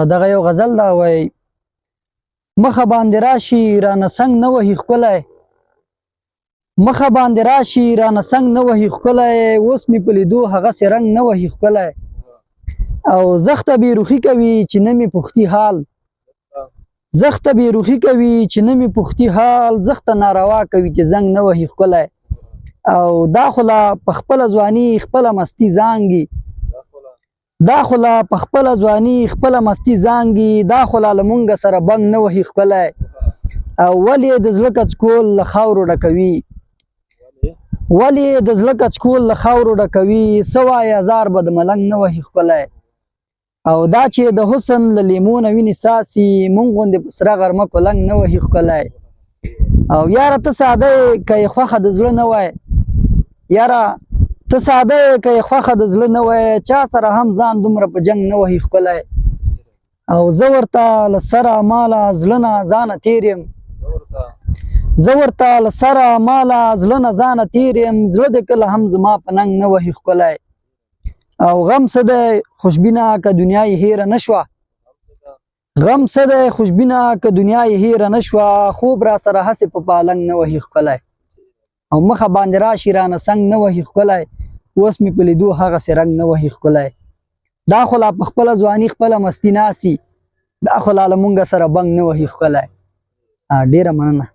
دغه یو غزل دا وای مخه باندې راشي رانه څنګ نه وهي ښکلی مخه باندې راشي رانه څنګ نه وهي ښکلی اوس مې په لیدو هغسې رنګ نه وهي ښکلی او زخته بېروخي کوي چې نه مې پوښتي حال زخته بېروخي کوي چې نه مې پوښتي حال زخته ناروا کوي چې زنګ نه وهي ښکلی او دا خو لا په خپله ځواني خپله مستي زانګي دا خو لا په خپله ځواني خپله مستي زانګي دا خو لا له مونږ سره بنګ نه وهي ښکلی او ولې د زړه کچکول له خاورو ډکوي ولې د زړه کچکول له خاورو ډکوي څه وایې هزار به د ملنګ نه وهي ښکلی او دا چې د حسن له لیمو نه وینې څاڅي مونږ غوندې په سره غرمه کلنګ نه وهي ښکلی او یاره ته ساده یې که یې خوښه د زړه نه وای یاره ته ساده یې که یې خوښه د زړه نه وای چا سره هم ځان دومره په جنګ نه وهي ښکلی او زه ورته له سره ماله زړه نه ځانه تېر یم زه ورته له سره ماله زړه نه ځانه تېر یم زړه دې کله هم زما په ننګ نه وهي ښکلی او غم څه دی خوشبینه که دنیا یې هیره نه شوه غم څه دی خوشبینه که دنیا یې هیره نه شوه خوب را سره هسې په پالنګ نه وهي ښکلی او مخه باندې راشي رانه څنګ نه وهي ښکلی اوس مې په لیدو هغسې رنګ نه وهي ښکلی دا خو لا په خپله ځواني خپله مستي ناسي دا خو لا له مونږ سره بنګ نه وهي ښکلی ډېره مننه